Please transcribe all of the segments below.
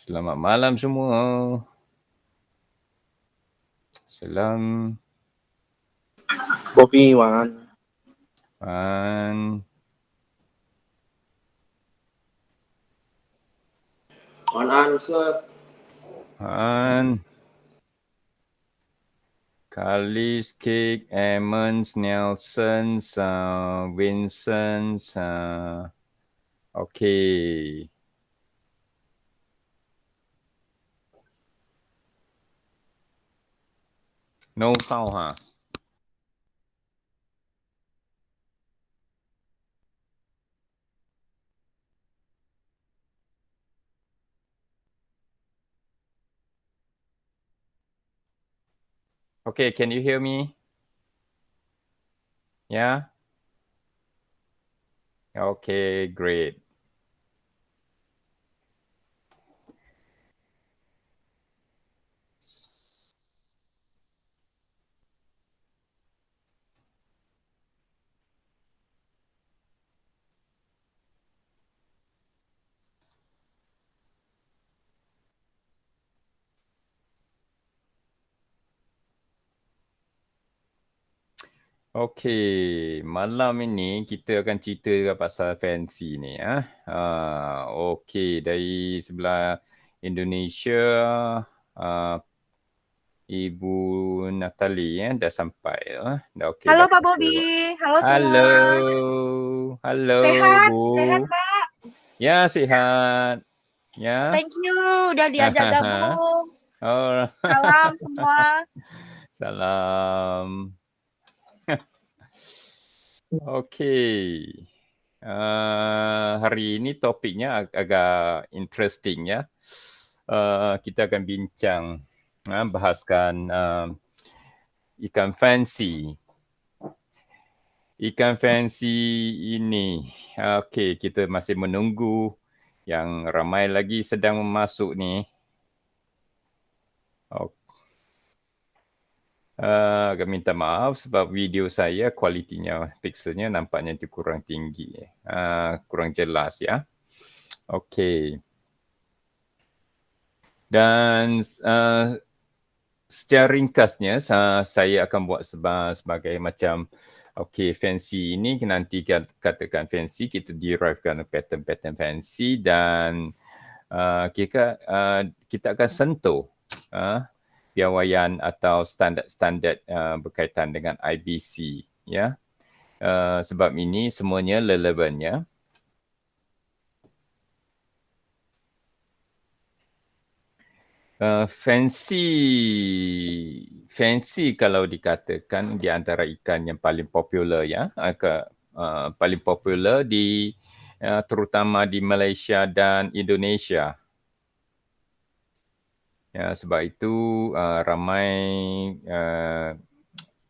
Selamat malam semua. Salam. Bobby, Wan. Wan, sir. Kalis, Kick, Emmons, Nelson, Vincent, okay. No sound, huh? Okay, can you hear me? Yeah? Okay, great. Okay, malam ini kita akan cerita pasal fancy ni. Okay, dari sebelah Indonesia, Ibu Natali dah sampai. Dah okay. Halo dah Pak Bobby, halo semua. Halo Sehat, Bu. sehat Pak. Ya, sehat. Ya. Thank you, udah diajak gabung. Oh. Salam semua. Salam. Okay. Hari ini topiknya agak interesting ya. Kita akan bincang, bahaskan ikan fancy. Ikan fancy ini, okay, kita masih menunggu yang ramai lagi sedang masuk ni. Agak minta maaf sebab video saya kualitinya, pixelnya nampaknya itu kurang tinggi. Kurang jelas ya. Okay. Dan secara ringkasnya, saya akan buat sebagai macam, okay, fancy ini nanti katakan fancy, kita derivekan pattern-pattern fancy dan kita akan sentuh piawaian atau standard-standard berkaitan dengan IBC. Ya. Sebab ini semuanya relevan ya. Fancy kalau dikatakan di antara ikan yang paling popular ya, paling popular di terutama di Malaysia dan Indonesia. Ya, sebab itu ramai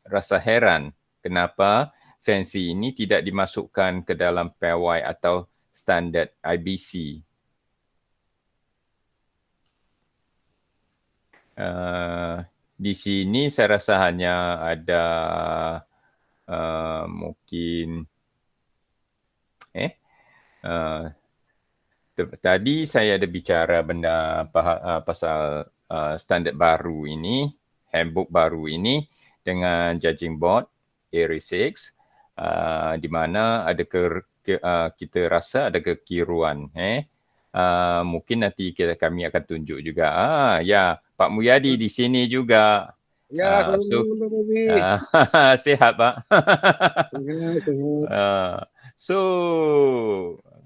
rasa heran kenapa fancy ini tidak dimasukkan ke dalam piawai atau standard IBC. Di sini saya rasa hanya ada mungkin tadi saya ada bicara benda pasal standard baru ini, handbook baru ini dengan judging board Area 6 di mana ada kita rasa ada kekeliruan. Mungkin nanti kami akan tunjuk juga. Ya, Pak Muyadi di sini juga. Ya, selamat Pak Bobby. Sihat Pak. Sehat. So,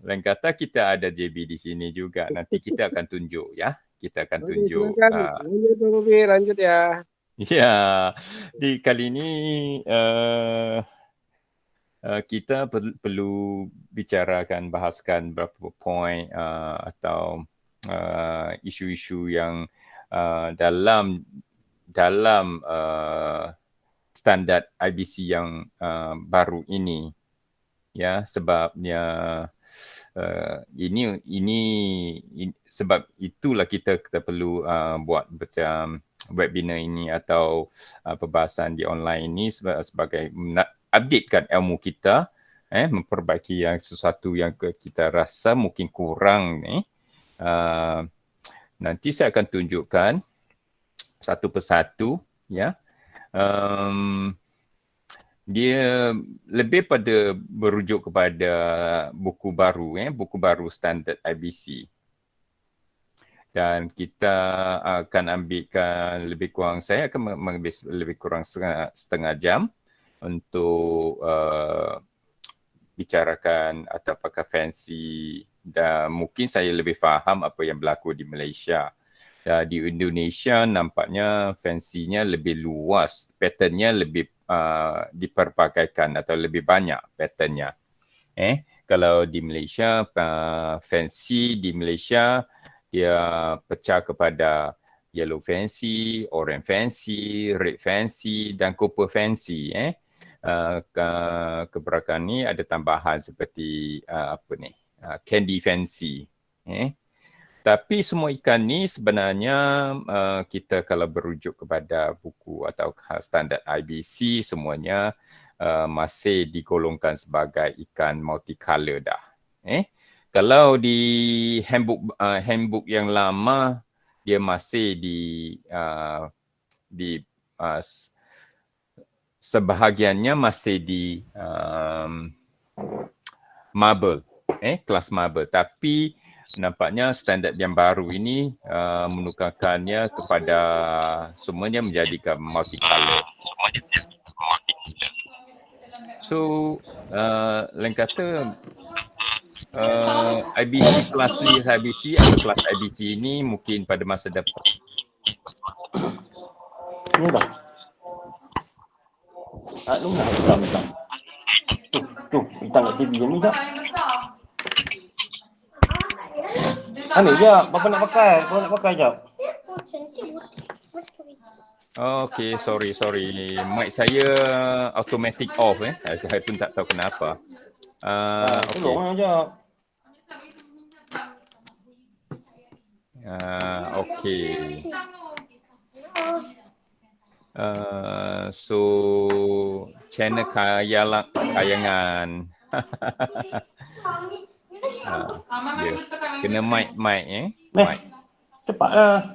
lain kata kita ada JB di sini juga. Nanti kita akan tunjuk ya. Kita akan tunjuk. Lanjut Pak Bobby, lanjut ya. Ya, di kali ini kita perlu bicarakan, bahaskan beberapa poin atau isu-isu yang dalam standard IBC yang baru ini. Ya, sebabnya ini sebab itulah kita perlu buat macam webinar ini atau perbahasan di online ini sebagai updatekan ilmu kita, memperbaiki yang sesuatu yang kita rasa mungkin kurang ni. Nanti saya akan tunjukkan satu persatu, ya. Dia lebih pada berujuk kepada buku baru, buku baru standard IBC. Dan kita akan ambilkan lebih kurang, saya akan mengambil lebih kurang setengah jam untuk bicarakan atau apakah fancy, dan mungkin saya lebih faham apa yang berlaku di Malaysia. Di Indonesia nampaknya fancy-nya lebih luas, pattern-nya lebih diperpakaikan atau lebih banyak pattern-nya. Kalau di Malaysia, fancy di Malaysia dia pecah kepada yellow fancy, orange fancy, red fancy dan copper fancy. Keberakan ni ada tambahan seperti candy fancy. Tapi semua ikan ni sebenarnya kita kalau berujuk kepada buku atau standard IBC, semuanya masih digolongkan sebagai ikan multicolor dah. Kalau di handbook yang lama, dia masih sebahagiannya masih di marble, kelas marble. Tapi nampaknya standard yang baru ini menukarkannya kepada semuanya menjadi multicolor. So, lain kata, IBC, kelas IBC atau kelas IBC ini mungkin pada masa depan. Ini dah. Ni dah hitam. Tu, hitam kat TV ni tak? Ni je, Bapa nak pakai jap. Okay, sorry. Mic saya automatic off. Saya pun tak tahu kenapa. Tolong jap. Okay. So, channel kayangan. Dia kena mic. Mic. Cepatlah.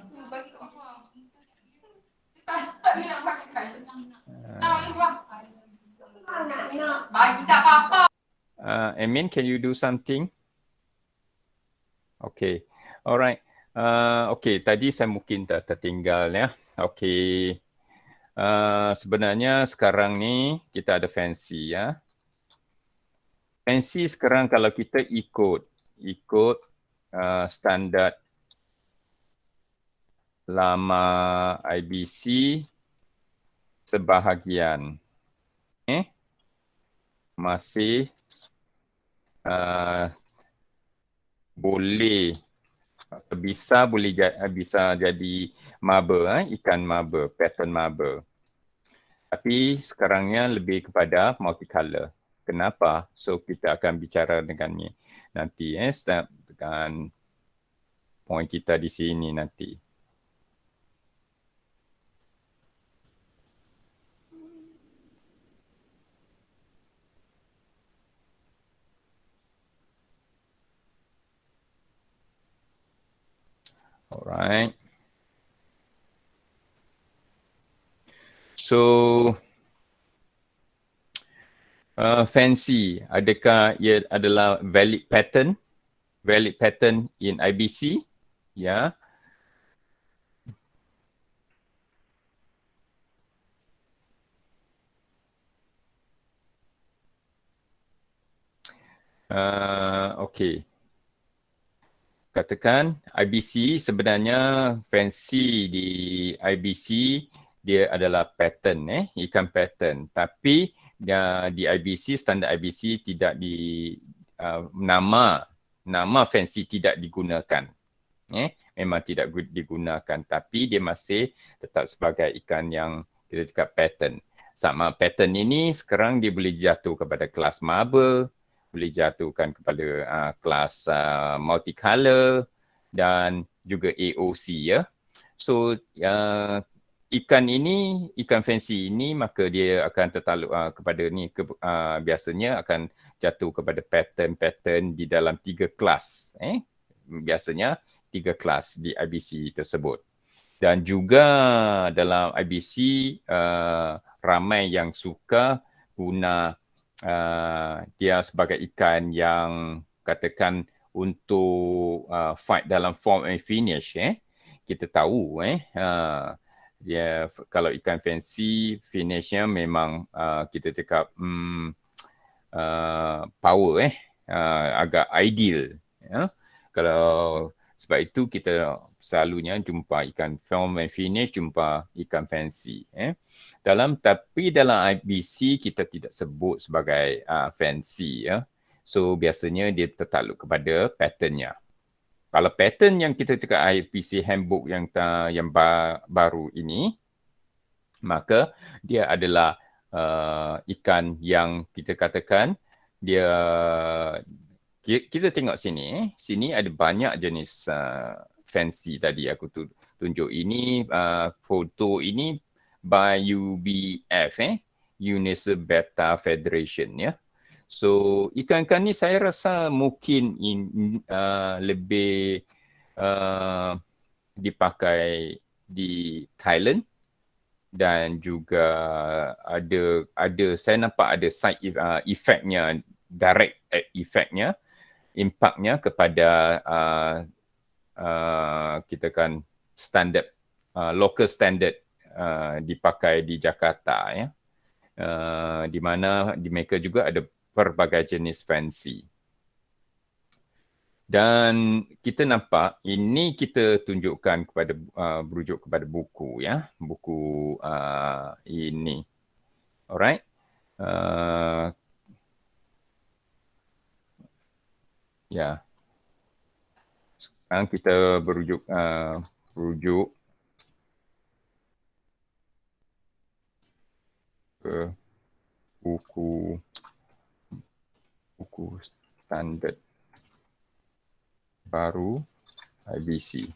Amin, can you do something? Okay, alright. Okay, tadi saya mungkin tertinggal ya. Okay. Sebenarnya sekarang ni kita ada fancy ya. Fancy sekarang kalau kita ikut standard lama IBC sebahagian masih bisa jadi marble, ikan marble, pattern marble. Tapi sekarangnya lebih kepada multicolor. Kenapa? So kita akan bicara dengannya nanti, dengan point kita di sini nanti. Alright. So, fancy, adakah ia adalah valid pattern in IBC? Ya. Okay. Katakan IBC sebenarnya fancy di IBC dia adalah pattern, ikan pattern. Tapi di IBC, standard IBC tidak nama fancy tidak digunakan. Memang tidak digunakan, tapi dia masih tetap sebagai ikan yang kita cakap pattern. Sama pattern ini sekarang dia boleh jatuh kepada kelas marble, boleh jatuhkan kepada kelas multicolor dan juga AOC ya. So ikan fancy ini maka dia akan tertaluk kepada ni biasanya akan jatuh kepada pattern di dalam 3 kelas. Biasanya 3 kelas di IBC tersebut. Dan juga dalam IBC ramai yang suka guna dia sebagai ikan yang katakan untuk fight dalam form and finish. Kita tahu dia kalau ikan fancy finishnya memang kita cakap power agak ideal. Kalau sebab itu kita selalunya jumpa ikan form and finish, jumpa ikan fancy. Tapi dalam IBC kita tidak sebut sebagai fancy. So biasanya dia tertakluk kepada patternnya. Kalau pattern yang kita cakap IBC handbook yang baru ini, maka dia adalah ikan yang kita katakan dia, kita tengok sini. Sini ada banyak jenis fancy tadi aku tunjuk. Ini foto ini by UBF, Universal Betta Federation, ya. So ikan-ikan ni saya rasa mungkin lebih dipakai di Thailand, dan juga ada saya nampak ada side effect-nya, direct effect-nya, impact-nya kepada kita kan standard, local standard dipakai di Jakarta, ya. Di mana di mereka juga ada pelbagai jenis fancy. Dan kita nampak ini kita tunjukkan kepada berujuk kepada buku, ya, buku ini. Alright. Ya. Sekarang kita berujuk ke buku standard baru IBC.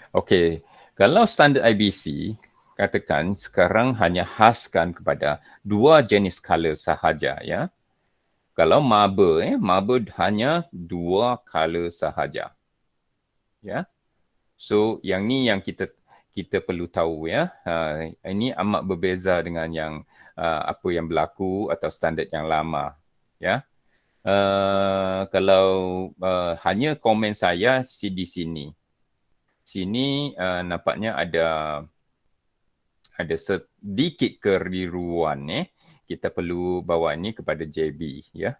Okey, kalau standard IBC katakan sekarang hanya khaskan kepada 2 jenis color sahaja, ya. Kalau marble, marble hanya 2 color sahaja. Ya. So yang ni yang kita perlu tahu, ya. Ini amat berbeza dengan yang apa yang berlaku atau standard yang lama, ya. Kalau hanya komen saya di sini. Sini nampaknya ada sedikit keliruan, kita perlu bawa ini kepada JB, ya.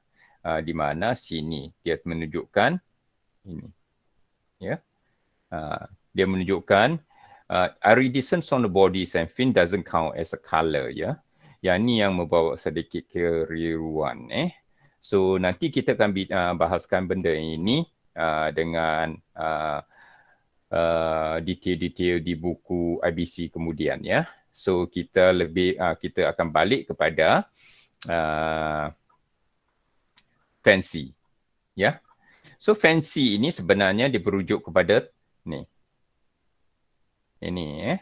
Di mana sini dia menunjukkan ini, ya. Dia menunjukkan iridescence on the bodies and fin doesn't count as a color, ya. Yang ni yang membawa sedikit keliruan, So nanti kita akan bahaskan benda ini dengan detail-detail di buku IBC kemudian, ya. So kita akan balik kepada fancy, ya. So fancy ini sebenarnya dia berujuk kepada ni. Ini,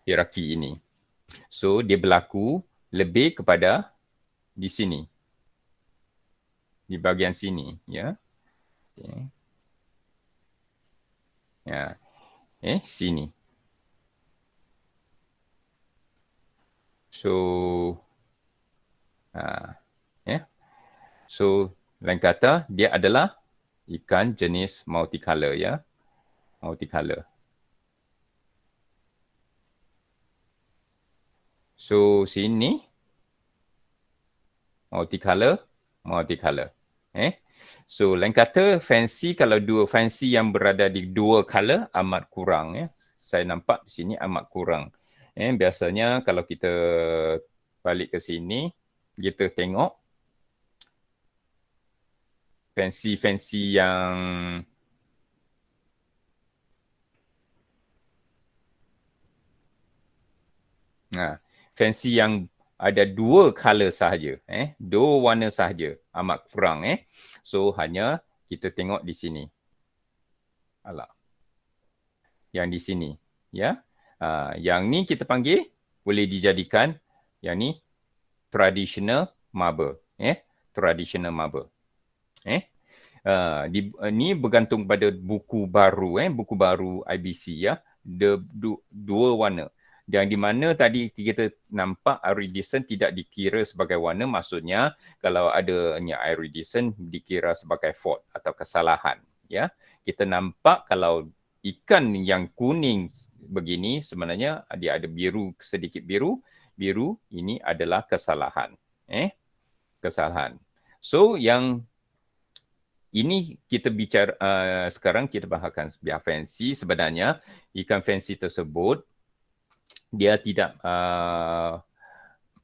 hierarki ini. So dia berlaku lebih kepada di sini. Di bahagian sini, ya. Okay. Ya. Sini. So so lain kata dia adalah ikan jenis multicolor, ya. Multicolor. So sini multicolor. So lain kata fancy, kalau dua fancy yang berada di 2 color amat kurang, ya. Saya nampak di sini amat kurang. Biasanya kalau kita balik ke sini, kita tengok fancy yang fancy yang ada 2 color sahaja, 2 warna sahaja, amat kurang, So hanya kita tengok di sini. Yang di sini, ya. Yang ni kita panggil boleh dijadikan yang ni traditional marble, traditional marble. Ni bergantung pada buku baru, buku baru IBC ya, dua warna. Yang di mana tadi kita nampak iridescent tidak dikira sebagai warna, maksudnya kalau adanya iridescent dikira sebagai fault atau kesalahan. Ya, kita nampak kalau ikan yang kuning begini sebenarnya dia ada biru, sedikit biru ini adalah kesalahan. Kesalahan. So yang ini kita bicara sekarang kita bahagikan sebiar fancy. Sebenarnya ikan fancy tersebut dia tidak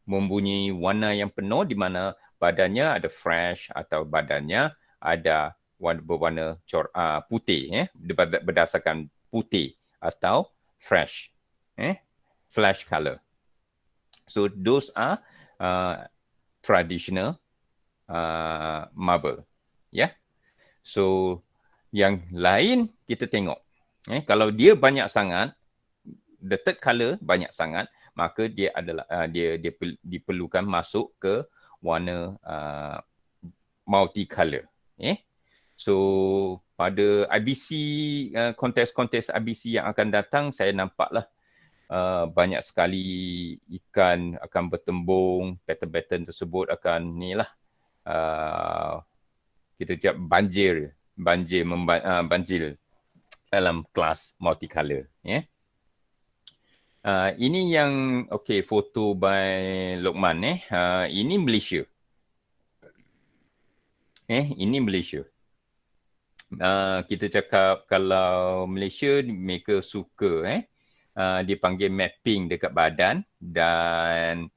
mempunyai warna yang penuh di mana badannya ada fresh atau badannya ada berwarna putih, berdasarkan putih atau fresh, flash color. So those are traditional marble, ya. So yang lain kita tengok, kalau dia banyak sangat, the third color banyak sangat, maka dia adalah dia diperlukan masuk ke warna multicolor. So pada IBC kontes-kontes IBC yang akan datang, saya nampaklah banyak sekali ikan akan bertembung, pattern-pattern tersebut akan kita cakap banjir dalam kelas multicolor. Ini yang foto by Lokman. Ini Malaysia. Ini Malaysia. Kita cakap kalau Malaysia mereka suka dia panggil mapping dekat badan dan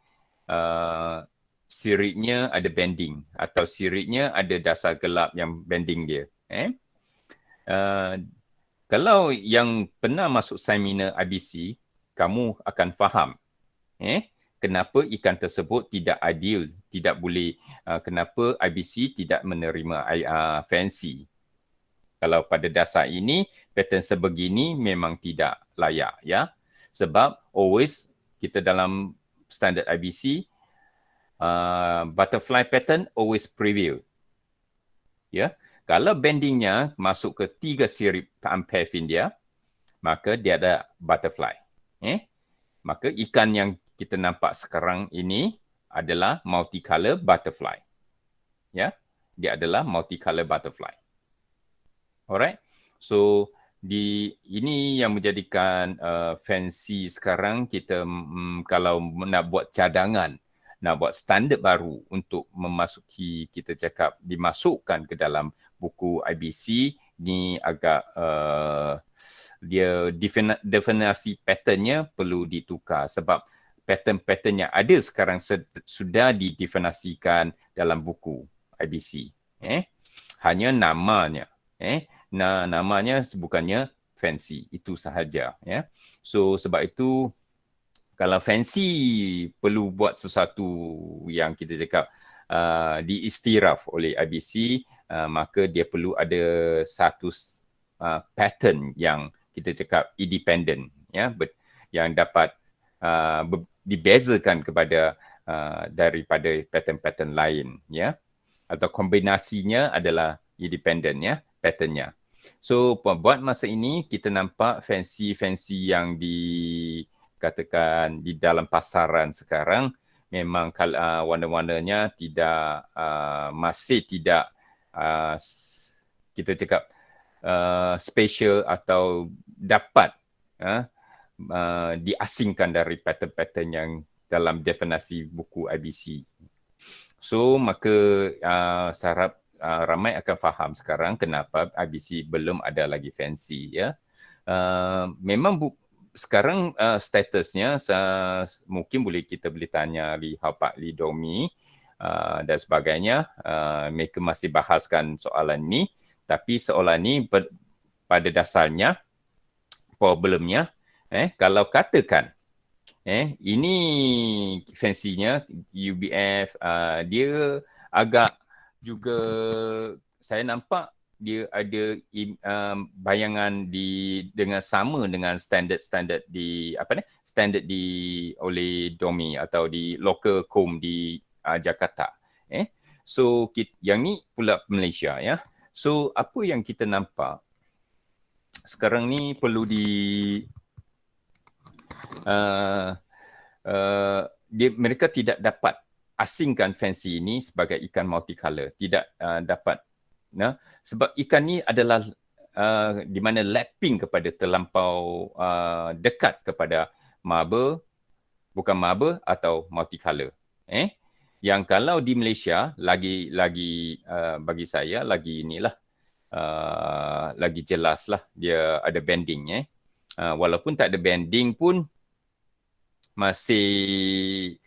siripnya ada bending atau siripnya ada dasar gelap yang bending dia. Kalau yang pernah masuk seminar IBC, kamu akan faham kenapa ikan tersebut tidak adil, tidak boleh, kenapa IBC tidak menerima fancy. Kalau pada dasar ini, pattern sebegini memang tidak layak, ya. Sebab always kita dalam standard IBC, butterfly pattern always prevail. Ya. Kalau bendingnya masuk ke 3 sirip ampefin dia, maka dia ada butterfly. Maka ikan yang kita nampak sekarang ini adalah multicolor butterfly. Ya, dia adalah multicolor butterfly. Alright. So ini yang menjadikan fancy sekarang kita kalau nak buat cadangan, nak buat standard baru untuk memasuki, kita cakap dimasukkan ke dalam buku IBC ni agak dia definisi patternnya perlu ditukar sebab pattern-pattern yang ada sekarang sudah didefinisikan dalam buku IBC. Hanya namanya, namanya bukannya fancy, itu sahaja. So sebab itu kalau fancy perlu buat sesuatu yang kita cakap diistiraf oleh IBC, maka dia perlu ada satu pattern yang kita cakap independent, yang dapat dibezakan kepada daripada pattern-pattern lain, atau kombinasinya adalah independent, patternnya. So buat masa ini kita nampak fancy yang dikatakan di dalam pasaran sekarang memang warna-warnanya tidak masih tidak kita cakap special atau dapat diasingkan dari pattern-pattern yang dalam definisi buku IBC. So maka saya harap ramai akan faham sekarang kenapa IBC belum ada lagi fancy, memang sekarang statusnya mungkin kita boleh tanya Pak Lee Domi dan sebagainya, mereka masih bahaskan soalan ni, tapi soalan ni pada dasarnya problemnya kalau katakan ini fancy-nya UBF, dia agak juga saya nampak dia ada bayangan dengan sama dengan standard standard oleh Domi atau di local com di Jakarta. So yang ni pula Malaysia ya. So apa yang kita nampak sekarang ni perlu mereka tidak dapat asingkan fancy ini sebagai ikan multicolor. Tidak dapat. Sebab ikan ni adalah di mana lapping kepada terlampau dekat kepada marble, bukan marble atau multicolor. Yang kalau di Malaysia lagi bagi saya lagi inilah lagi jelas lah dia ada banding. Walaupun tak ada banding pun masih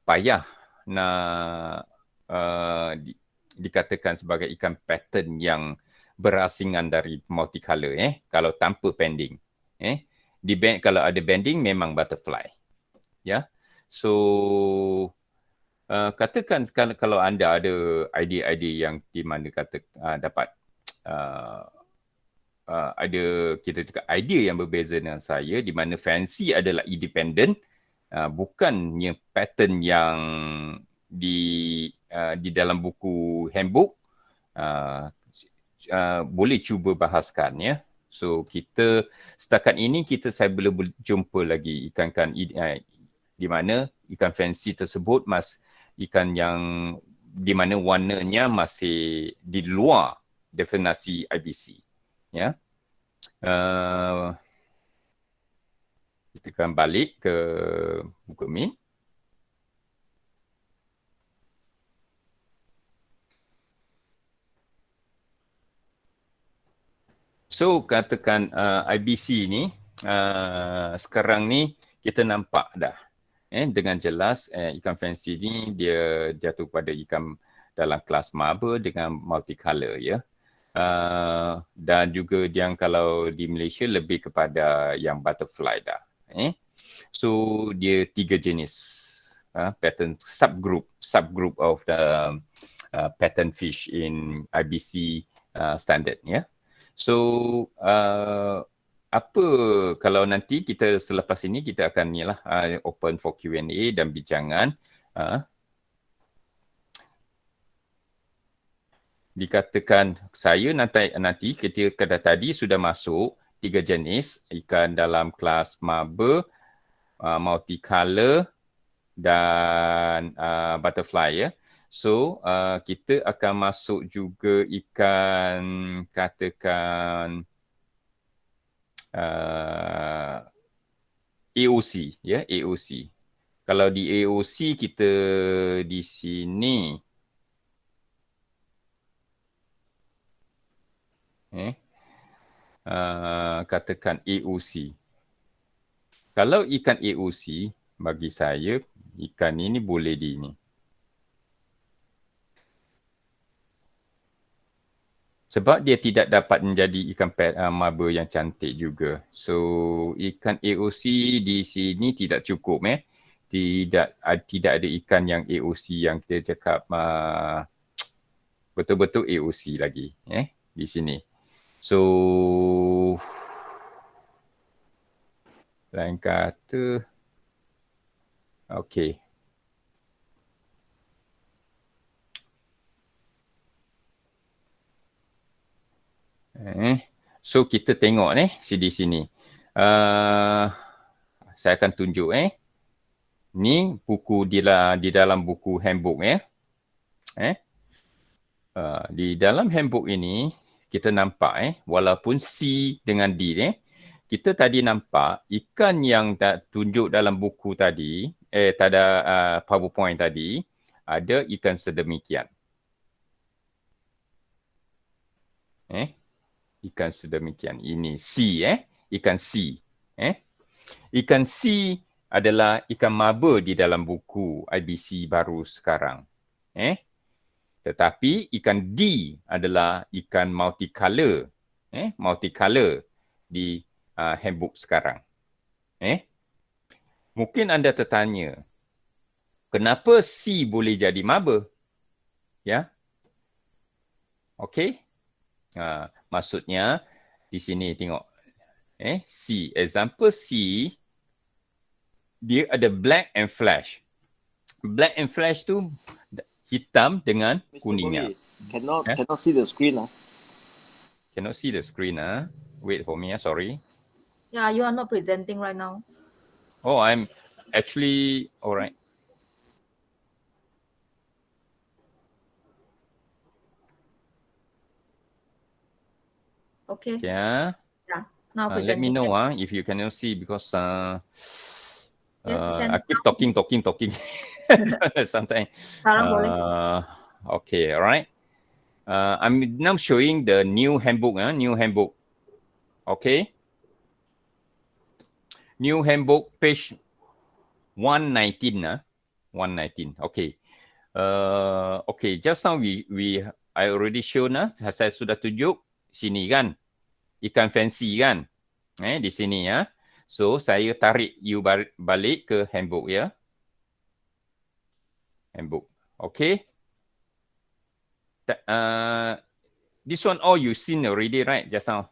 payah nak dikatakan sebagai ikan pattern yang berasingan dari multicolor kalau tanpa banding. Kalau ada banding memang butterfly. Ya. So katakan kalau anda ada idea-idea yang di mana dapat ada kita cakap idea yang berbeza dengan saya di mana fancy adalah independent, bukannya pattern yang di dalam buku handbook, boleh cuba bahaskan ya. So kita setakat ini saya belum jumpa lagi ikan-ikan di mana ikan fancy tersebut ikan yang di mana warnanya masih di luar definisi IBC. Ya. Kita akan balik ke buku min. So katakan IBC ni sekarang ni kita nampak dah dengan jelas ikan fancy ni dia jatuh pada ikan dalam kelas marble dengan multicolor ya. Dan juga yang kalau di Malaysia lebih kepada yang butterfly dah. So dia 3 jenis pattern subgroup of the pattern fish in IBC standard ya. So apa kalau nanti kita selepas ini kita akan open for Q&A dan bincangan. Dikatakan saya nanti ketika tadi sudah masuk 3 jenis ikan dalam kelas marble, multicolor dan butterfly ya. So kita akan masuk juga ikan katakan AOC ya, AOC. Kalau di AOC kita di sini katakan AOC. Kalau ikan AOC bagi saya ikan ini boleh di ini. Sebab dia tidak dapat menjadi ikan marble yang cantik juga. So ikan AOC di sini tidak cukup Tidak ada ikan yang AOC yang kita cakap betul-betul AOC lagi di sini. So lain kata okey. So kita tengok di sini. Saya akan tunjuk ni buku di dalam buku handbook di dalam handbook ini kita nampak walaupun C dengan D kita tadi nampak ikan yang tunjuk dalam buku tadi PowerPoint tadi ada ikan sedemikian. Ikan sedemikian. Ini C ikan C. Ikan C adalah ikan marble di dalam buku IBC baru sekarang. Tetapi ikan D adalah ikan multicolor. Multicolor di handbook sekarang. Mungkin anda tertanya, kenapa C boleh jadi marble? Ya. Okey. Maksudnya di sini tengok C, example C dia ada black and flash. Black and flash tu hitam dengan Mr. kuningnya. Bobby, cannot Eh? cannot see the screen. Cannot see the screen. Wait for me. Sorry. Yeah, you are not presenting right now. Oh, I'm actually all right. Okay. Yeah. Yeah. Now Let me presenting. know if you cannot see because Yes, you can. I keep talking. Sometimes. Sekarang boleh. Okay, all right. I'm now showing the new handbook. New handbook. Okay. New handbook, page 119. 119. Okay. Okay. Just now I already shown. Saya sudah tunjuk sini kan. Ikan fancy kan. Di sini ya. So saya tarik you balik ke handbook ya. Handbook. Okay. This one all you seen already, right? Just now.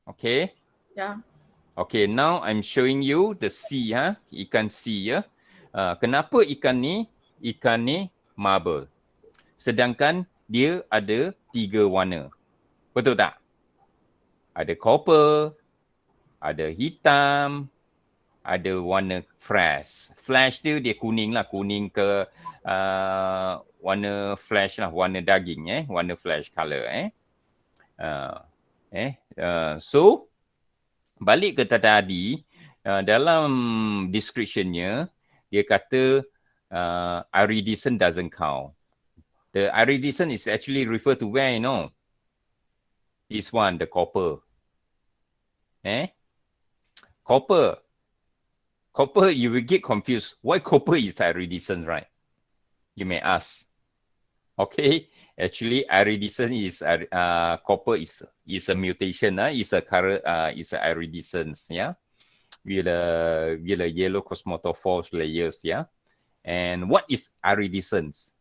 Okay. Yeah. Okay, now I'm showing you the sea, ikan sea ya. Kenapa ikan ni marble? Sedangkan dia ada 3 warna. Betul tak? Ada copper, ada hitam, ada warna flash. Flash dia kuning lah, kuning ke warna flash lah, warna daging warna flash color So balik ke tadi dalam description-nya dia kata iridescent doesn't count. The iridescent is actually referred to where, This one, the copper. Copper, you will get confused. Why copper is iridescent, right? You may ask. Okay, actually iridescent is copper is a mutation. Is a iridescence, with a yellow chromatophore layers, And what is iridescence?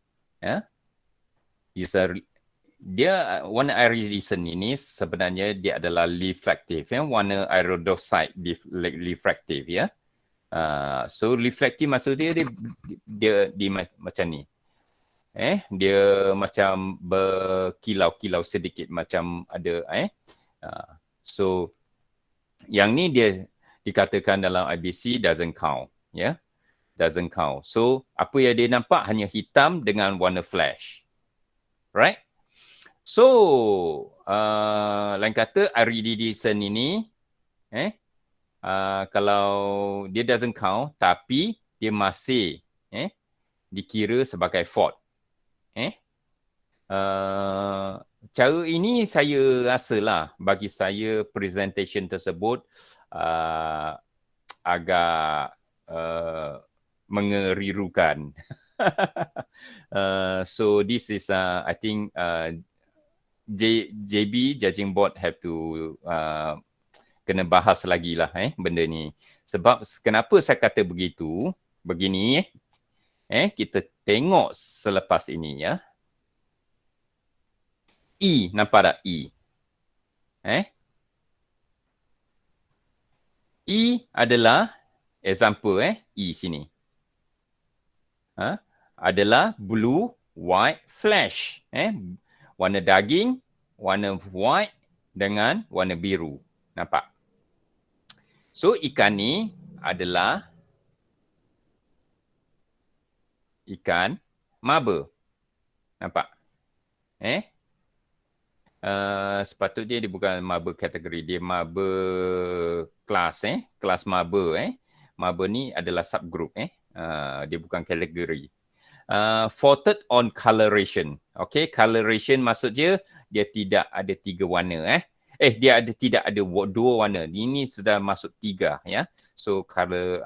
Dia warna iridescent ini sebenarnya dia adalah reflective, warna iridescent refractive, So reflective maksudnya dia macam ni. Dia macam berkilau-kilau sedikit macam ada so yang ni dia dikatakan dalam IBC doesn't count, doesn't count. So apa yang dia nampak hanya hitam dengan warna flash, right? So lain kata iridescent ini kalau dia doesn't count tapi dia masih dikira sebagai fault. Cara ini saya rasalah bagi saya presentation tersebut agak mengerirukan. So this is I think JB Judging Board have to kena bahas lagi lah benda ni. Sebab kenapa saya kata begini kita tengok selepas ini E, nampak tak E? E adalah example E sini. Adalah blue, white, flash. Warna daging, warna white dengan warna biru. Nampak? So ikan ni adalah ikan marble. Nampak? Sepatutnya dia bukan marble kategori, dia marble kelas kelas marble marble ni adalah subgroup dia bukan kategori. Faulted on coloration. Okay, coloration maksudnya dia tidak ada 3 warna dia tidak ada 2 warna. Ini sudah masuk 3 So color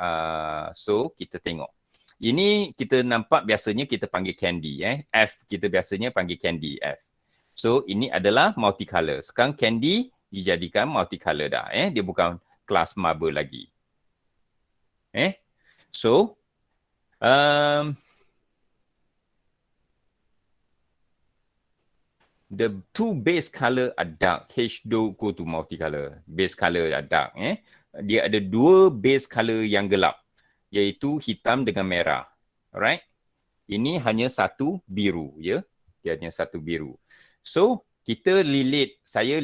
so kita tengok. Ini kita nampak biasanya kita panggil candy F kita biasanya panggil candy F. So ini adalah multicolor. Sekarang candy dijadikan multicolor dah dia bukan kelas marble lagi. So the 2 base color are dark. H2 go to multicolor. Base color are dark Dia ada 2 base color yang gelap, iaitu hitam dengan merah. Alright? ini hanya satu biru, ya. Dia hanya satu biru. So, kita lilit, saya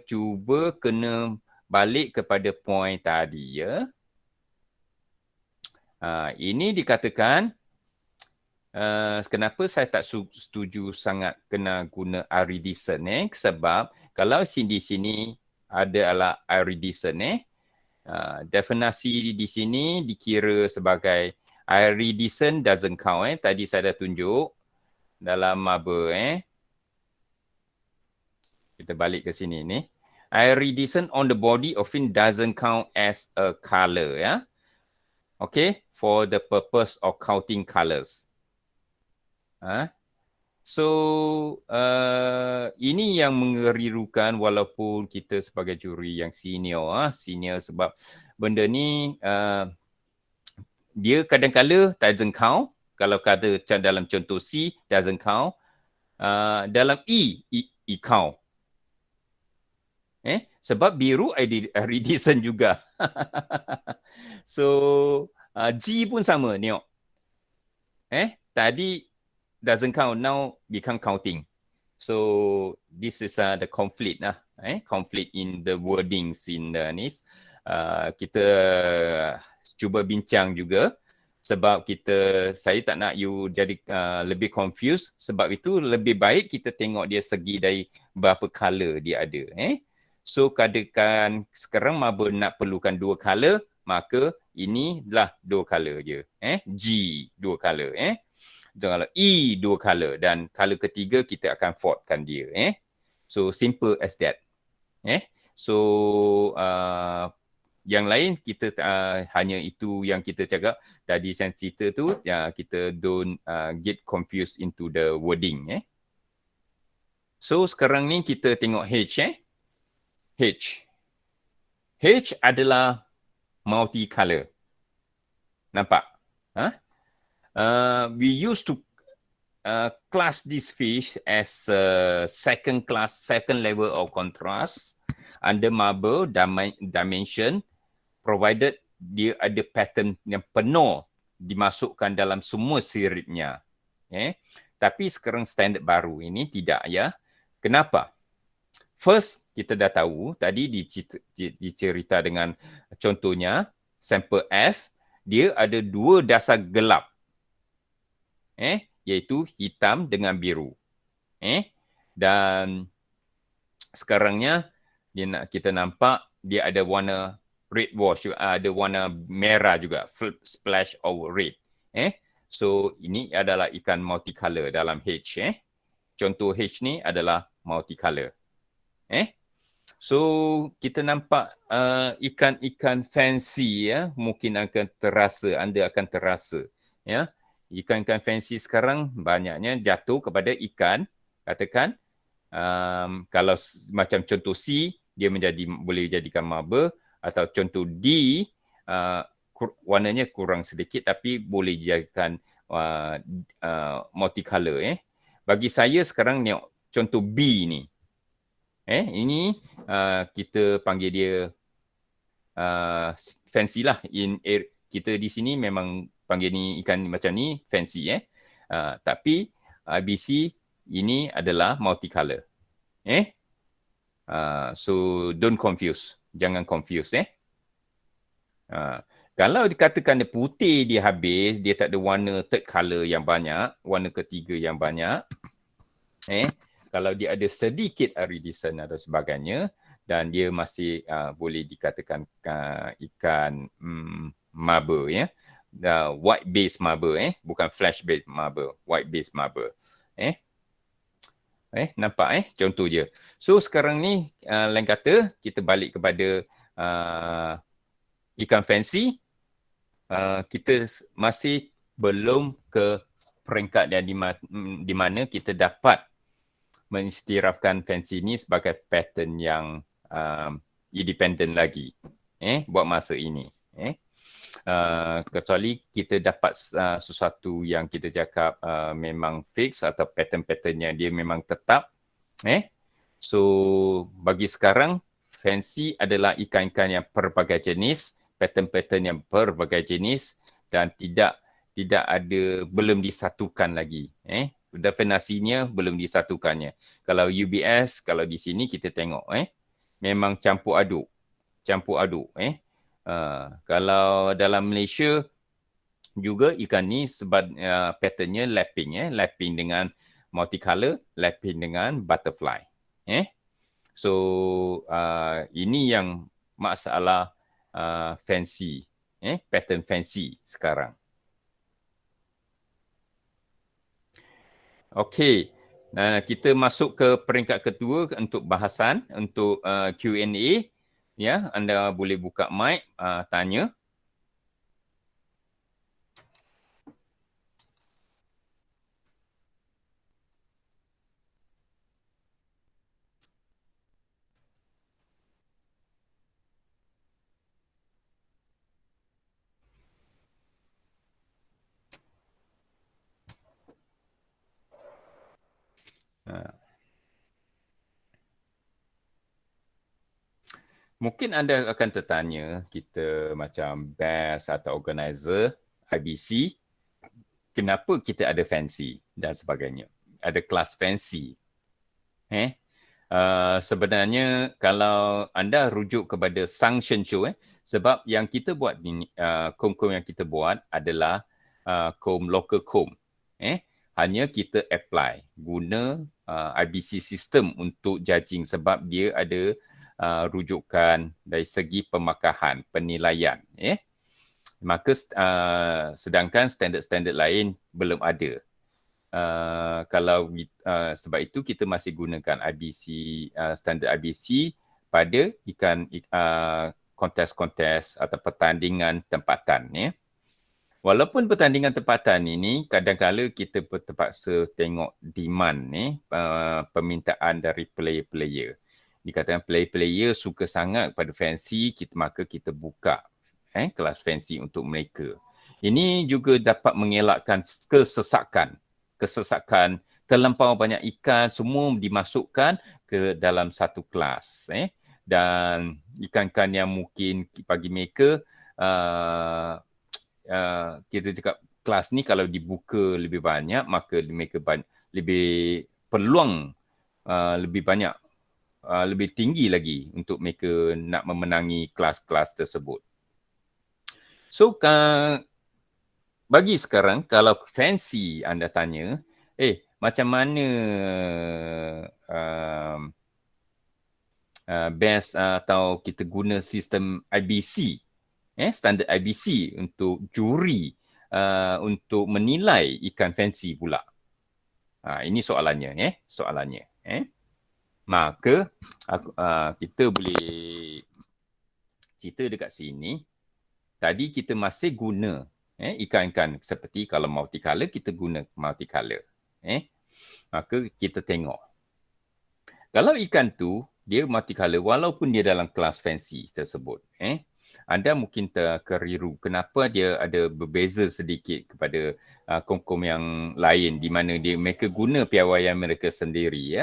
cuba kena balik kepada point tadi, ya. Ini dikatakan kenapa saya tak setuju sangat kena guna iridescent sebab kalau di sini adalah iridescent definisi di sini dikira sebagai iridescent doesn't count tadi saya dah tunjuk dalam marble kita balik ke sini ni iridescent on the body often doesn't count as a color ya. Okay, for the purpose of counting colors. So, ini yang mengerirukan walaupun kita sebagai juri yang senior sebab benda ni dia kadang-kala doesn't count. Kalau kata dalam contoh C doesn't count. Dalam E count. Sebab biru iridescent juga. So, G pun sama, tengok. Tadi doesn't count, now become counting. So this is the conflict conflict in the wordings in the this. Kita cuba bincang juga sebab saya tak nak you jadi lebih confused, sebab itu lebih baik kita tengok dia segi dari berapa color dia ada. So katakan sekarang marble nak perlukan 2 color, maka inilah 2 color je. G 2 color. Kalau E 2 color dan color ketiga kita akan faultkan dia. So simple as that. So yang lain kita hanya itu yang kita cakap tadi saya cerita tu, kita don't get confused into the wording. So sekarang ni kita tengok H. H adalah multi-color. Nampak? We used to class this fish as second level of contrast under marble dimension, provided dia ada pattern yang penuh dimasukkan dalam semua siripnya. Tapi sekarang standard baru ini tidak ya. Kenapa? First, kita dah tahu tadi dicerita dengan contohnya sampel F, dia ada 2 dasar gelap. Iaitu hitam dengan biru. Dan sekarangnya kita nampak dia ada warna red wash, ada warna merah juga, splash of red. So ini adalah ikan multicolor dalam H. Contoh H ni adalah multicolor. So kita nampak ikan-ikan fancy mungkin akan terasa, anda akan terasa ikan-ikan fancy sekarang banyaknya jatuh kepada ikan, katakan kalau macam contoh C dia boleh jadikan marble, atau contoh D warnanya kurang sedikit tapi boleh dijadikan multicolor. Bagi saya sekarang ni contoh B ni. Ini kita panggil dia fancy lah. Kita di sini memang panggil ni ikan macam ni fancy. Tapi IBC ini adalah multicolor. So don't confuse. Jangan confuse. Kalau dikatakan dia putih dia habis, dia tak ada warna third color yang banyak, warna ketiga yang banyak. Kalau dia ada sedikit iridescent atau sebagainya dan dia masih boleh dikatakan ikan marble white base marble bukan flash base marble, white base marble. Nampak contoh je. So sekarang ni lain kata kita balik kepada ikan fancy. Kita masih belum ke peringkat yang di mana kita dapat mengistirafkan fancy ni sebagai pattern yang independent lagi buat masa ini. Kecuali kita dapat sesuatu yang kita cakap memang fix atau pattern-patternnya dia memang tetap. So bagi sekarang fancy adalah ikan-ikan yang pelbagai jenis, pattern-pattern yang pelbagai jenis dan tidak belum disatukan lagi. Definasinya belum disatukannya. Kalau UBS, kalau di sini kita tengok, memang campur aduk. Kalau dalam Malaysia juga ikan ni sebab patternnya lapping, lapping dengan multicolor, lapping dengan butterfly. So ini yang masalah fancy, pattern fancy sekarang. Okey, kita masuk ke peringkat kedua untuk bahasan, untuk Q&A. Ya, anda boleh buka mic, tanya. Mungkin anda akan tertanya, kita macam BAS atau organizer, IBC, kenapa kita ada fancy dan sebagainya. Ada kelas fancy. Sebenarnya kalau anda rujuk kepada Sanction Show, sebab yang kita buat ni, kom-kom yang kita buat adalah kom local kom. Hanya kita apply, guna IBC system untuk judging sebab dia ada rujukan dari segi pemakahan, penilaian. Maka sedangkan standard-standard lain belum ada. Sebab itu kita masih gunakan IBC, standard IBC pada kontes-kontes atau pertandingan tempatan. Walaupun pertandingan tempatan ini kadang-kadang kita terpaksa tengok demand, permintaan dari player-player. Dikatakan player-player suka sangat pada fancy, maka kita buka kelas fancy untuk mereka. Ini juga dapat mengelakkan kesesakan, terlampau banyak ikan semua dimasukkan ke dalam satu kelas. Dan ikan-ikan yang mungkin bagi mereka, kita cakap kelas ni kalau dibuka lebih banyak, maka mereka lebih peluang lebih banyak, lebih tinggi lagi untuk mereka nak memenangi kelas-kelas tersebut. So, bagi sekarang, kalau fancy anda tanya, macam mana best atau kita guna sistem IBC, standard IBC untuk juri, untuk menilai ikan fancy pula. Ini soalannya, Maka kita boleh cerita dekat sini. Tadi kita masih guna ikan-ikan seperti kalau multicolor, kita guna multicolor. Maka kita tengok. Kalau ikan tu dia multicolor walaupun dia dalam kelas fancy tersebut, anda mungkin terkeliru kenapa dia ada berbeza sedikit kepada kom-kom yang lain di mana mereka guna piawaian mereka sendiri,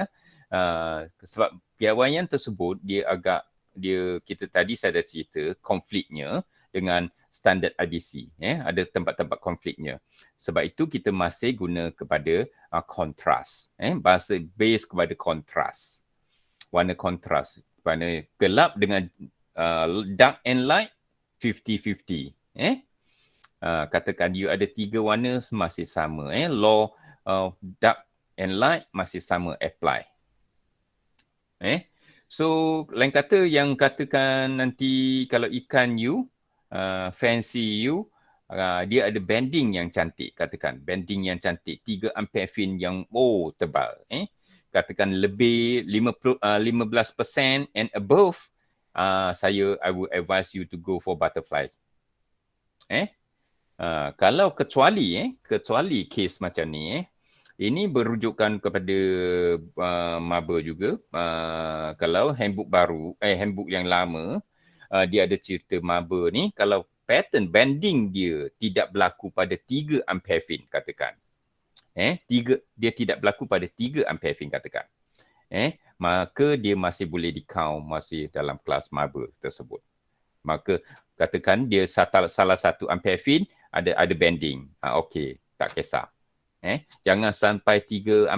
sebab piawaian tersebut kita tadi saya dah cerita konfliknya dengan standard IBC, ada tempat-tempat konfliknya. Sebab itu kita masih guna kepada kontras, bahasa base kepada kontras, warna kontras, warna gelap dengan dark and light 50-50. Katakan you ada 3 warna masih sama, law dark and light masih sama apply. So lain kata yang katakan nanti kalau ikan you fancy you, dia ada bending yang cantik, katakan bending yang cantik 3 ampere fin yang tebal, katakan lebih 15% and above, I would advise you to go for butterfly. Kalau kecuali case macam ni, ini berujukkan kepada maba juga. Kalau handbook yang lama, dia ada cerita maba ni, kalau pattern bending dia tidak berlaku pada 3 ampere fin, katakan. Dia tidak berlaku pada 3 ampere fin, katakan. Maka dia masih boleh di-count masih dalam kelas maba tersebut. Maka katakan dia salah satu ampere fin ada bending. Okey, tak kisah. Jangan sampai 3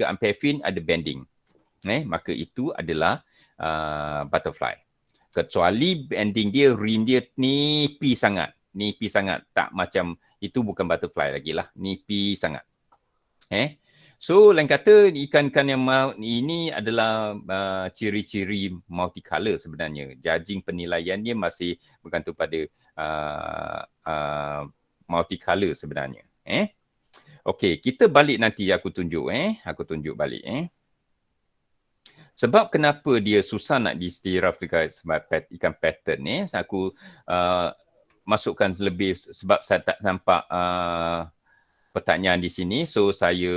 ampere fin ada bending. Maka itu adalah butterfly. Kecuali bending dia, rim dia nipis sangat. Tak macam, itu bukan butterfly lagi lah. Nipis sangat. So, lain kata ikan-ikan yang ini adalah ciri-ciri multicolor sebenarnya. Judging penilaian dia masih bergantung pada multicolor sebenarnya. Okey, kita balik nanti aku tunjuk Aku tunjuk balik Sebab kenapa dia susah nak diistiraf dekat ikan pattern aku masukkan lebih sebab saya tak nampak pertanyaan di sini, so saya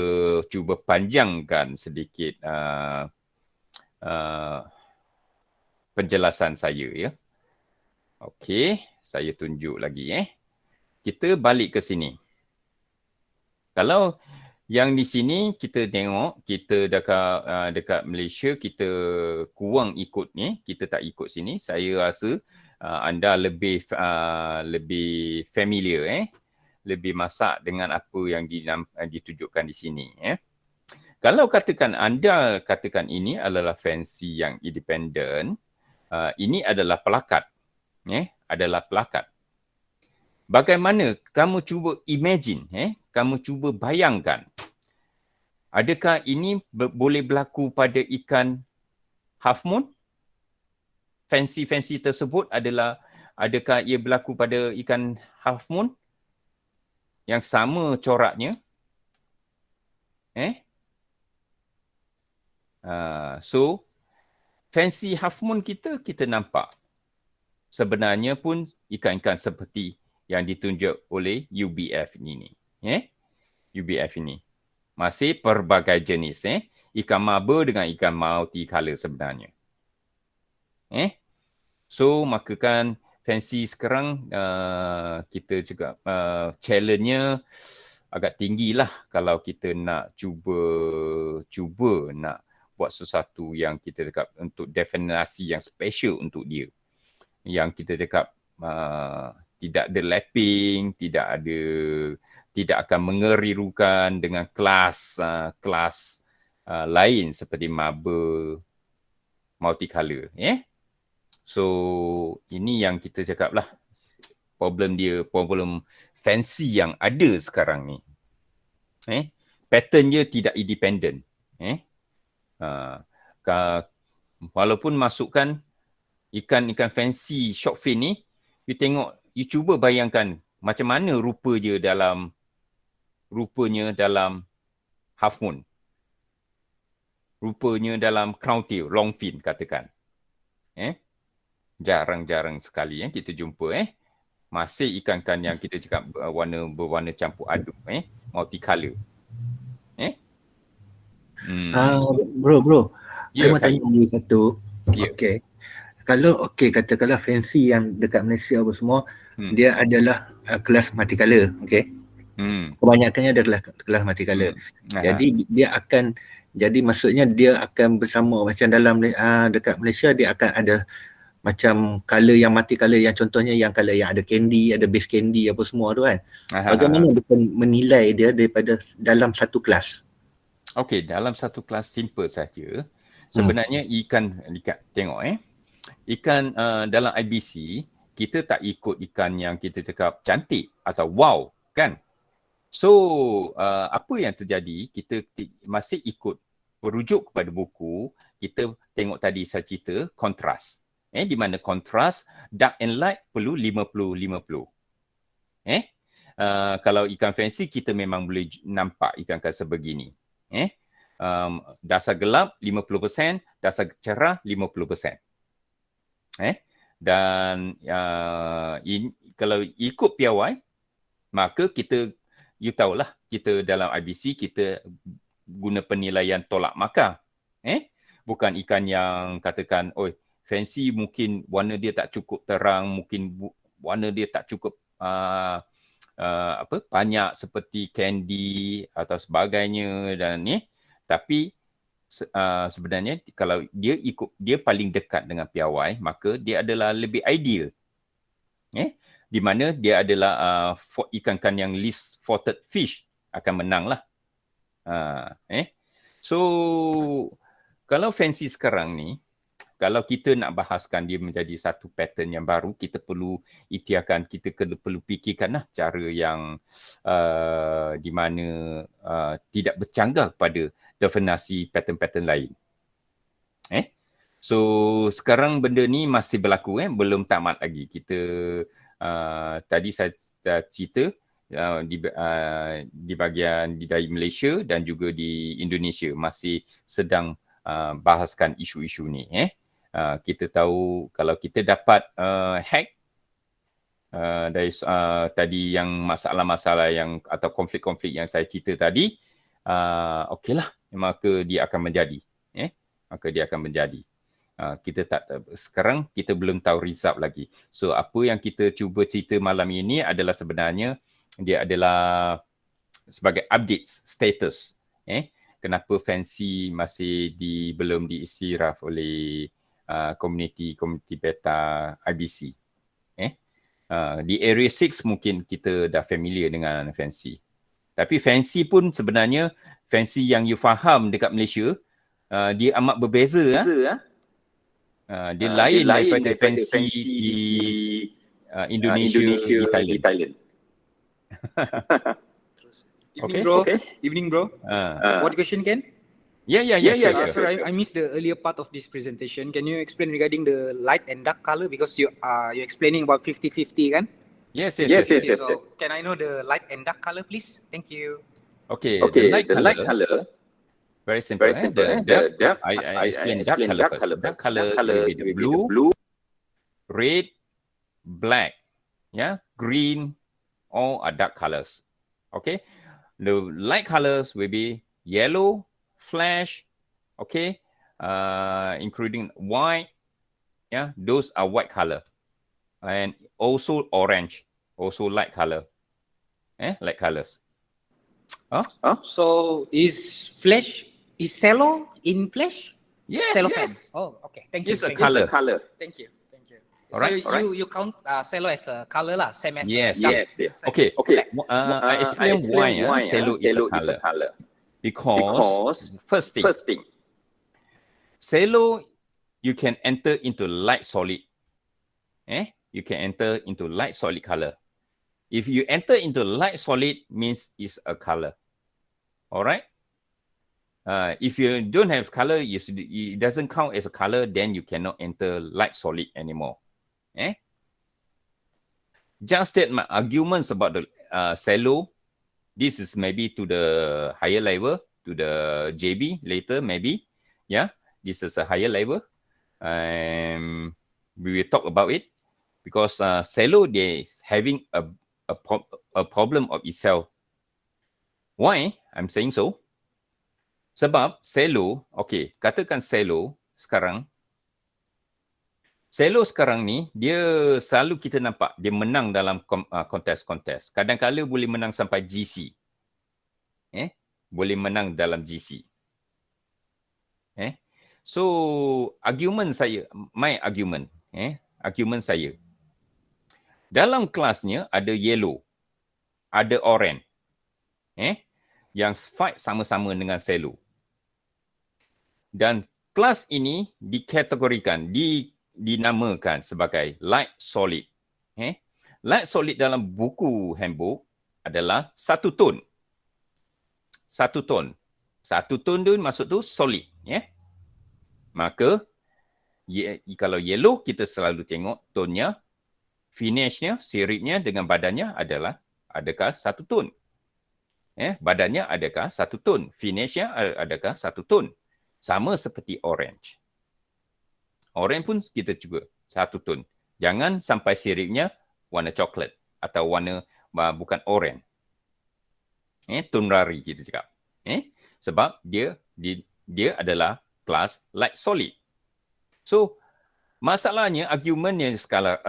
cuba panjangkan sedikit penjelasan saya ya. Okey, saya tunjuk lagi Kita balik ke sini. Kalau yang di sini kita tengok, kita dekat Malaysia kita kurang ikut kita tak ikut sini. Saya rasa anda lebih familiar lebih masak dengan apa yang ditunjukkan di sini Kalau anda katakan ini adalah fancy yang independent, ini adalah pelakat. Adalah pelakat. Bagaimana kamu cuba imagine, kamu cuba bayangkan, adakah ini boleh berlaku pada ikan half moon? Fancy tersebut adakah ia berlaku pada ikan half moon? Yang sama coraknya? So, fancy half moon kita nampak. Sebenarnya pun ikan-ikan seperti yang ditunjuk oleh UBF ini. UBF ini. Masih pelbagai jenis. Ikan maba dengan ikan multicolor sebenarnya. So, maka kan fancy sekarang kita juga challenge-nya agak tinggilah kalau kita nak cuba nak buat sesuatu yang kita cakap untuk definasi yang special untuk dia. Yang kita cakap tidak ada lapping, tidak akan mengerirukan dengan kelas lain seperti maba multicolor. So, ini yang kita cakap lah. Problem fancy yang ada sekarang ni. Pattern dia tidak independent. Walaupun masukkan ikan-ikan fancy short fin ni, you cuba bayangkan macam mana rupanya dalam half moon. Rupanya dalam crown tail, long fin katakan. Jarang-jarang sekali kita jumpa masih ikan-ikan yang kita cakap berwarna campur aduk multicolor. Bro. Ya, Saya mau tanya lagi satu. Ya. Okey. Kalau katakanlah fancy yang dekat Malaysia apa semua, dia adalah kelas multicolor, okey. Kebanyakannya adalah kelas multicolor. Jadi dia akan, jadi maksudnya dia akan bersama macam dalam dekat Malaysia dia akan ada macam color yang multicolor yang contohnya yang color yang ada candy, ada base candy apa semua tu kan. Bagaimana dia menilai dia daripada dalam satu kelas? Okey, dalam satu kelas simple saja. Sebenarnya ikan tengok ikan dalam IBC kita tak ikut ikan yang kita cakap cantik atau wow kan. So apa yang terjadi, kita masih ikut merujuk kepada buku. Kita tengok tadi saya cerita kontras. Di mana kontras dark and light perlu 50-50. Kalau ikan fancy kita memang boleh nampak ikan-ikan sebegini. Dasar gelap 50%, dasar cerah 50%. Dan kalau ikut piawai, maka you tahulah, kita dalam IBC kita guna penilaian tolak markah. Bukan ikan yang katakan, fancy mungkin warna dia tak cukup terang, mungkin warna dia tak cukup banyak seperti candy atau sebagainya dan tapi sebenarnya kalau dia paling dekat dengan piawai, maka dia adalah lebih ideal. di mana dia adalah ikan-ikan yang least spotted fish akan menang lah. So kalau fancy sekarang ni, kalau kita nak bahaskan dia menjadi satu pattern yang baru, kita perlu ikhtiarkan, kita perlu fikirkanlah cara yang di mana tidak bercanggah pada definisi pattern-pattern lain. So sekarang benda ni masih berlaku, belum tamat lagi. Kita tadi saya cerita di bahagian di Malaysia dan juga di Indonesia masih sedang bahaskan isu-isu ni. Kita tahu kalau kita dapat hack dari tadi yang masalah-masalah yang atau konflik-konflik yang saya cerita tadi, okeylah, maka dia akan menjadi. Maka dia akan menjadi. Kita tak, sekarang kita belum tahu result lagi. So apa yang kita cuba cerita malam ini adalah sebenarnya dia adalah sebagai updates status. Kenapa fancy masih belum diistiraf oleh community beta IBC. Di area 6 mungkin kita dah familiar dengan fancy. Tapi fancy pun sebenarnya fancy yang you faham dekat Malaysia, dia amat berbeza. Dia lain daripada fancy di Indonesia, di Thailand. Evening, bro. Okay. Evening, bro. What question, Ken? Yeah. Sure. Sir, I missed the earlier part of this presentation. Can you explain regarding the light and dark color? Because you're explaining about 50-50, kan? Yes. So, can I know the light and dark color, please? Thank you. Okay. The light color. Very simple. The dark. I explain dark color first. Dark color will be the blue, red, black, green, all are dark colors. Okay. The light colors will be yellow, flash, including white. Those are white color, and also orange, also light color. Light colors. So is cello in flash? Yes. Cellophane. Oh, okay. Thank you. It's a color. Thank you. Alright. So you count cello as a color lah, same as Yes. Okay. I explain why cello is a color. Because first thing, cello you can enter into light solid. You can enter into light solid color. If you enter into light solid, means it's a color. Alright. If you don't have color, it doesn't count as a color, then you cannot enter light solid anymore. Just state my arguments about the cello. This is maybe to the higher level, to the JB later maybe. This is a higher level. We will talk about it because cello they is having a problem of itself. Why I'm saying so? Sebab cello, katakan cello sekarang ni, dia selalu kita nampak, dia menang dalam kontes-kontes. Kadang-kadang boleh menang sampai GC. Boleh menang dalam GC. So, argument saya, dalam kelasnya ada yellow, ada orange. Yang fight sama-sama dengan cello. Dan kelas ini dikategorikan, dinamakan sebagai light solid. Light solid dalam buku handbook adalah satu tone. Satu tone tu maksud tu solid. Maka kalau yellow kita selalu tengok tonnya, finishnya, siripnya dengan badannya adakah satu tone. Badannya adakah satu tone, finishnya adakah satu tone. Sama seperti orange. Orange pun kita juga satu tone. Jangan sampai siripnya warna coklat atau warna bukan orange. Tone rari kita cakap. Sebab dia adalah kelas light solid. So, masalahnya argument yang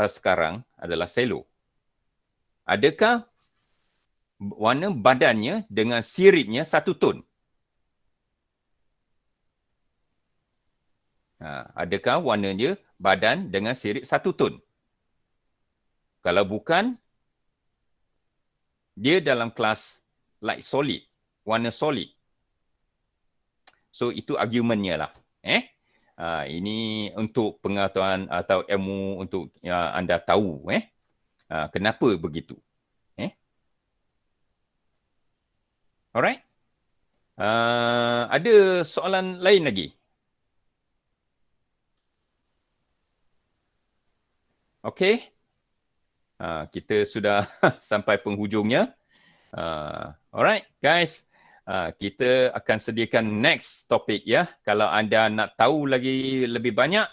sekarang adalah cello. Adakah warna badannya dengan siripnya satu tone? Adakah warnanya badan dengan sirip satu tone? Kalau bukan, dia dalam kelas light solid, warna solid. So itu argumentnya lah. Ini untuk pengetahuan atau ilmu untuk anda tahu kenapa begitu. Alright. Ada soalan lain lagi? Okay. Kita sudah sampai penghujungnya. Alright guys. Kita akan sediakan next topik ya. Kalau anda nak tahu lagi lebih banyak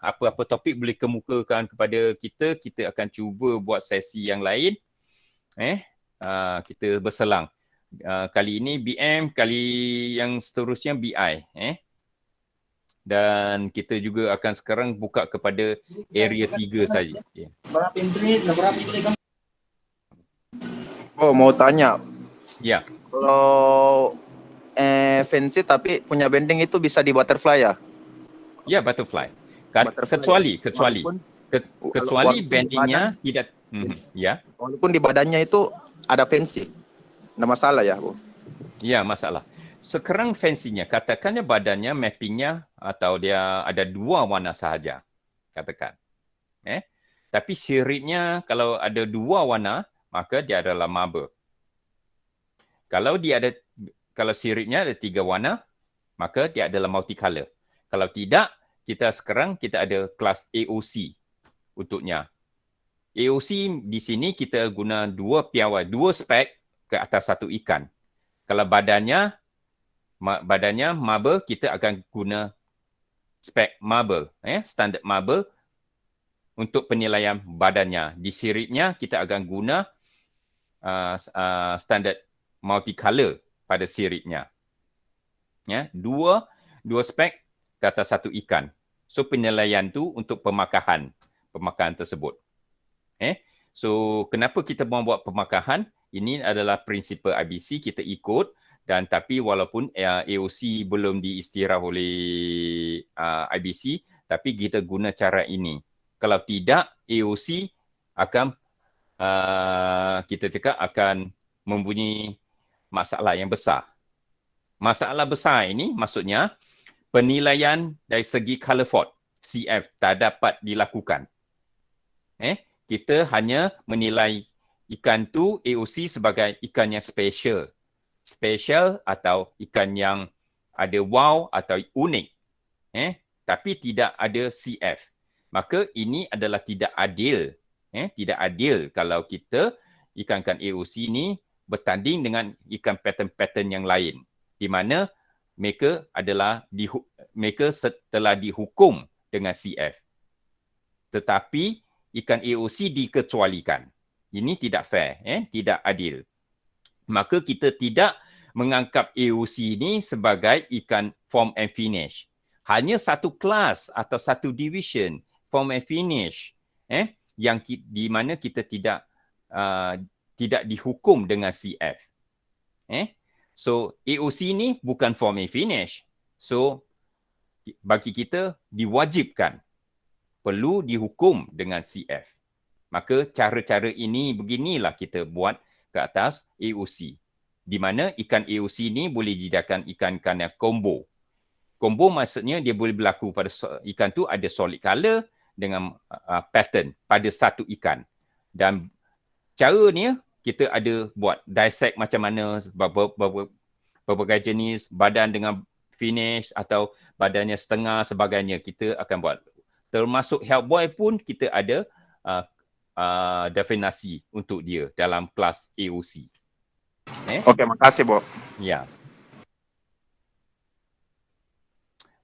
apa-apa topik boleh kemukakan kepada kita. Kita akan cuba buat sesi yang lain. Kita berselang. Kali ini BM, kali yang seterusnya BI. Dan kita juga akan sekarang buka kepada area 3 saja. Berapa internet? Berapa internet? Oh, mau tanya. Ya. Kalau fancy tapi punya bending itu bisa di butterfly ya? Ya, butterfly. Butterfly. Kecuali walaupun bendingnya tidak. Ya. Walaupun di badannya itu ada fancy. Ada masalah ya, Bu? Ya, masalah. Sekarang fancy-nya, katakannya badannya, mappingnya atau dia ada 2 warna sahaja. Katakan. Tapi siripnya kalau ada 2 warna, maka dia adalah marble. Kalau siripnya ada 3 warna, maka dia adalah multicolor. Kalau tidak, kita ada kelas AOC untuknya. AOC di sini kita guna 2 piawai, 2 spek ke atas 1 ikan. Kalau badannya marble, kita akan guna spek marble, standard marble untuk penilaian badannya. Di siripnya kita akan guna standard multicolor pada siripnya. Dua spek ke atas 1 ikan. So penilaian tu untuk pemakahan tersebut. So kenapa kita mahu buat pemakahan? Ini adalah prinsipal IBC kita ikut, dan tapi walaupun AOC belum diistirah oleh IBC, tapi kita guna cara ini. Kalau tidak, AOC akan kita cakap akan mempunyai masalah yang besar. Masalah besar ini maksudnya penilaian dari segi color fault, CF, tak dapat dilakukan. Kita hanya menilai ikan tu AOC sebagai ikan yang special. Special atau ikan yang ada wow atau unik. Tapi tidak ada CF. Maka ini adalah tidak adil. Tidak adil kalau kita ikan-ikan AOC ni bertanding dengan ikan pattern-pattern yang lain. Di mana mereka telah dihukum dengan CF. Tetapi ikan AOC dikecualikan. Ini tidak fair, tidak adil. Maka kita tidak menganggap AOC ini sebagai ikan form and finish. Hanya satu kelas atau satu division form and finish yang di mana kita tidak dihukum dengan CF. So AOC ini bukan form and finish. So bagi kita diwajibkan perlu dihukum dengan CF. Maka cara-cara ini beginilah kita buat ke atas AOC. Di mana ikan AOC ni boleh dijadikan ikan-ikan yang combo. Combo maksudnya dia boleh berlaku pada ikan tu ada solid color dengan pattern pada satu ikan. Dan caranya kita ada buat dissect macam mana berbagai jenis badan dengan finish atau badannya setengah sebagainya kita akan buat. Termasuk Hellboy pun kita ada definasi untuk dia dalam kelas AOC. Okey, makasih, Bob. Ya.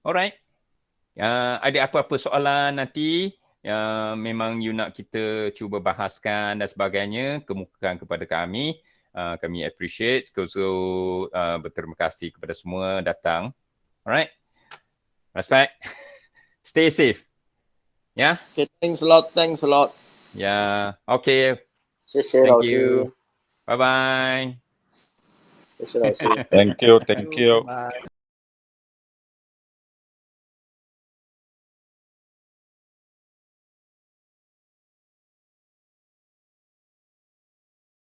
Alright. Ada apa-apa soalan nanti yang memang you nak kita cuba bahaskan dan sebagainya, kemukakan kepada kami. Kami appreciate. So, berterima kasih kepada semua datang. Alright. Respect. Stay safe. Yeah. Okay, thanks a lot. Yeah. Okay. 谢谢 Thank 老师。 you. Bye bye. 谢谢老师。 Thank you. Bye.